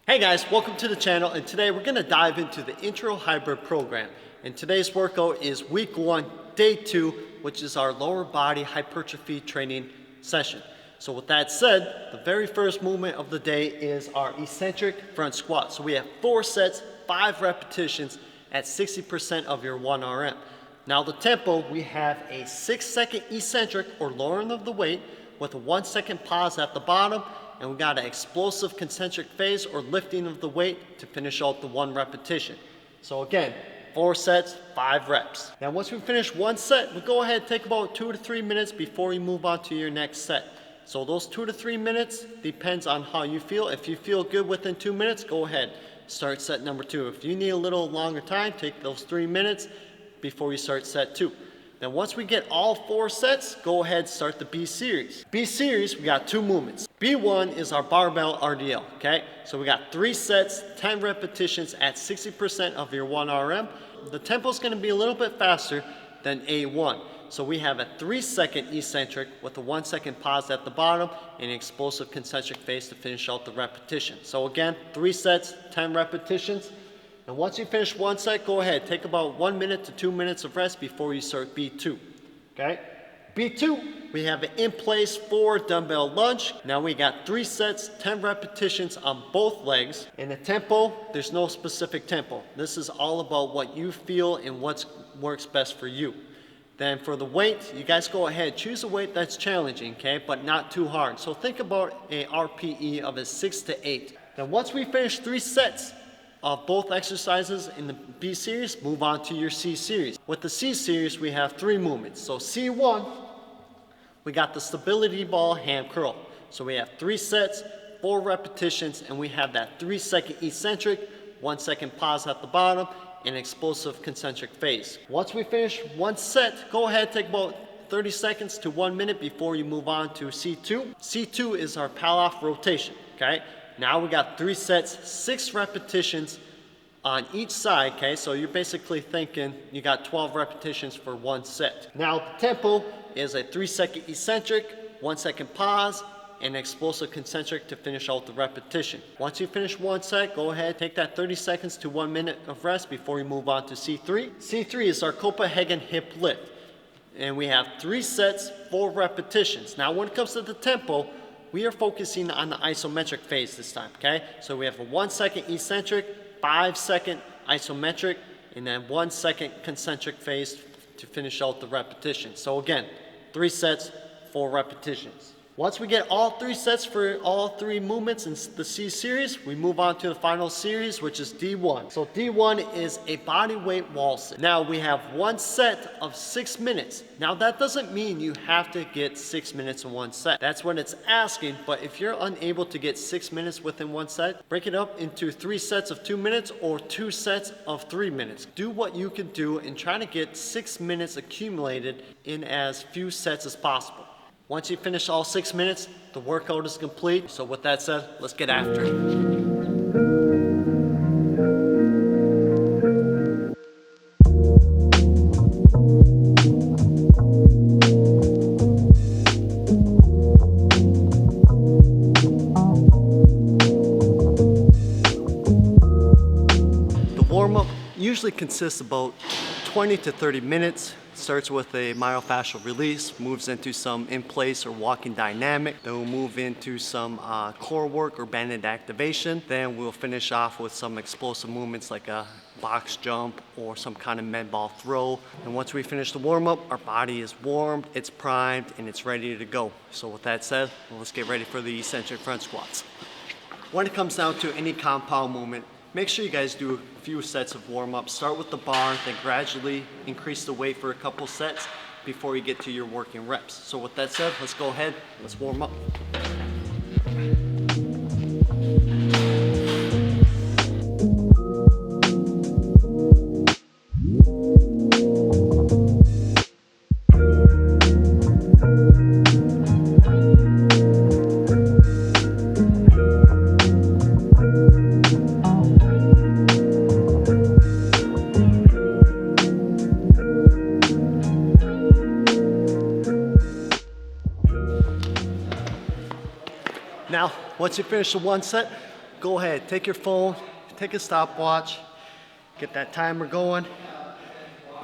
Hey guys, welcome to the channel, and today we're going to dive into the Intro Hybrid program. And today's workout is week 1, day 2, which is our lower body hypertrophy training session. So with that said, the very first movement of the day is our eccentric front squat. So we have 4 sets, 5 repetitions at 60% of your 1 RM. Now the tempo, we have a 6-second eccentric or lowering of the weight with a 1-second pause at the bottom, and we got an explosive concentric phase or lifting of the weight to finish out the 1 repetition. So again, 4 sets, 5 reps. Now once we finish 1 set, we go ahead and take about 2 to 3 minutes before you move on to your next set. So those 2 to 3 minutes depends on how you feel. If you feel good within 2 minutes, go ahead, start set number 2. If you need a little longer time, take those 3 minutes before you start set 2. Then once we get all 4 sets, go ahead and start the B series. B series, we got 2 movements. B1 is our barbell RDL, okay? So we got 3 sets, 10 repetitions at 60% of your 1 RM. The tempo is gonna be a little bit faster than A1. So we have a 3-second eccentric with a 1-second pause at the bottom and an explosive concentric phase to finish out the repetition. So again, 3 sets, 10 repetitions. And once you finish 1 set, go ahead, take about 1 minute to 2 minutes of rest before you start B2, okay? B2, we have an in-place 4 dumbbell lunge. Now we got 3 sets, 10 repetitions on both legs. In the tempo, there's no specific tempo. This is all about what you feel and what works best for you. Then for the weight, you guys go ahead, choose a weight that's challenging, okay, but not too hard. So think about a RPE of a 6 to 8. Then once we finish 3 sets of both exercises in the B series, move on to your C series. With the C series, we have 3 movements. So C1, we got the stability ball ham curl. So we have 3 sets, 4 repetitions, and we have that 3-second eccentric, 1-second pause at the bottom, and explosive concentric phase. Once we finish 1 set, go ahead, take about 30 seconds to 1 minute before you move on to C2. C2 is our PALLOF rotation, okay? Now we got 3 sets, 6 repetitions on each side, okay? So you're basically thinking you got 12 repetitions for 1 set. Now the tempo is a 3-second eccentric, 1-second pause, and explosive concentric to finish out the repetition. Once you finish 1 set, go ahead, take that 30 seconds to 1 minute of rest before you move on to C3. C3 is our Copenhagen hip lift. And we have 3 sets, 4 repetitions. Now when it comes to the tempo, we are focusing on the isometric phase this time, okay? So we have a 1-second eccentric, 5-second isometric, and then 1-second concentric phase to finish out the repetition. So again, 3 sets, 4 repetitions. Once we get all 3 sets for all 3 movements in the C series, we move on to the final series, which is D1. So D1 is a body weight wall sit. Now we have 1 set of 6 minutes. Now that doesn't mean you have to get 6 minutes in 1 set. That's what it's asking, but if you're unable to get 6 minutes within 1 set, break it up into 3 sets of 2 minutes or 2 sets of 3 minutes. Do what you can do and try to get 6 minutes accumulated in as few sets as possible. Once you finish all 6 minutes, the workout is complete. So with that said, let's get after it. The warm-up usually consists about 20 to 30 minutes. Starts with a myofascial release, moves into some in-place or walking dynamic. Then we'll move into some core work or banded activation. Then we'll finish off with some explosive movements like a box jump or some kind of med ball throw. And once we finish the warm-up, our body is warmed, it's primed, and it's ready to go. So with that said, let's get ready for the eccentric front squats. When it comes down to any compound movement, make sure you guys do a few sets of warm-up. Start with the bar, then gradually increase the weight for a couple sets before you get to your working reps. So with that said, let's go ahead, let's warm up. Now, once you finish the 1 set, go ahead, take your phone, take a stopwatch, get that timer going,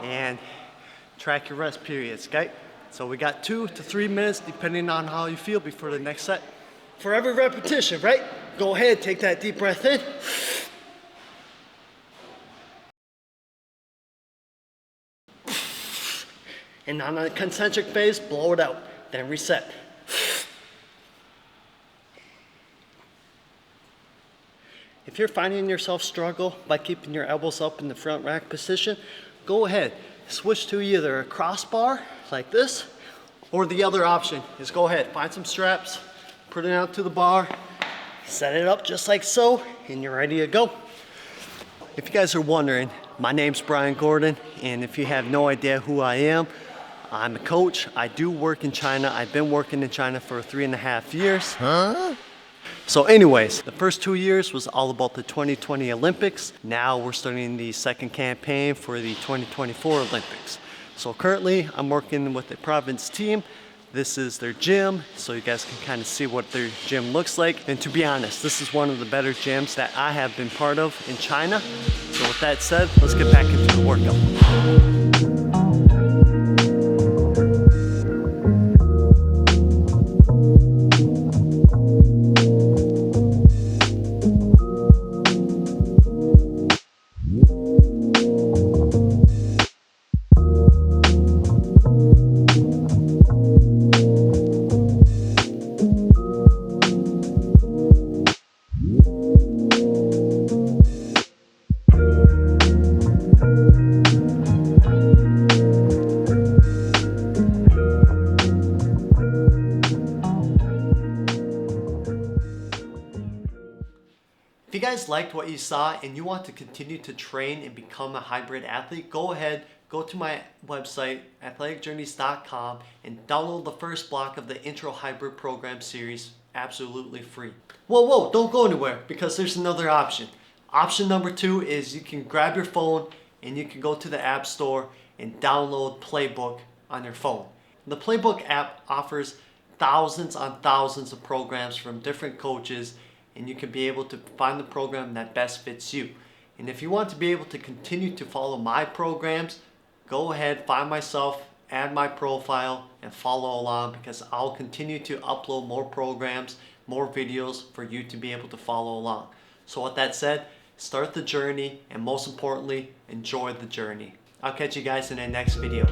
and track your rest periods, okay? So we got 2 to 3 minutes depending on how you feel before the next set. For every repetition, right? Go ahead, take that deep breath in. And on a concentric phase, blow it out, then reset. If you're finding yourself struggle by keeping your elbows up in the front rack position, go ahead, switch to either a crossbar like this, or the other option is go ahead, find some straps, put it out to the bar, set it up just like so, and you're ready to go. If you guys are wondering, my name's Brian Gordon, and if you have no idea who I am, I'm a coach. I do work in China. I've been working in China for 3.5 years. So anyways, the first 2 years was all about the 2020 Olympics. Now we're starting the second campaign for the 2024 Olympics. So currently I'm working with the province team. This is their gym, so you guys can kind of see what their gym looks like. And to be honest, this is one of the better gyms that I have been part of in China. So with that said, let's get back into the workout. If you guys liked what you saw and you want to continue to train and become a hybrid athlete, go ahead, go to my website, athleticjourneys.com, and download the first block of the Intro Hybrid Program series absolutely free. Whoa, don't go anywhere because there's another option. Option number 2 is you can grab your phone and you can go to the App Store and download Playbook on your phone. The Playbook app offers thousands on thousands of programs from different coaches, and you can be able to find the program that best fits you. And if you want to be able to continue to follow my programs, go ahead, find myself, add my profile, and follow along, because I'll continue to upload more programs, more videos for you to be able to follow along. So with that said, start the journey, and most importantly, enjoy the journey. I'll catch you guys in the next video.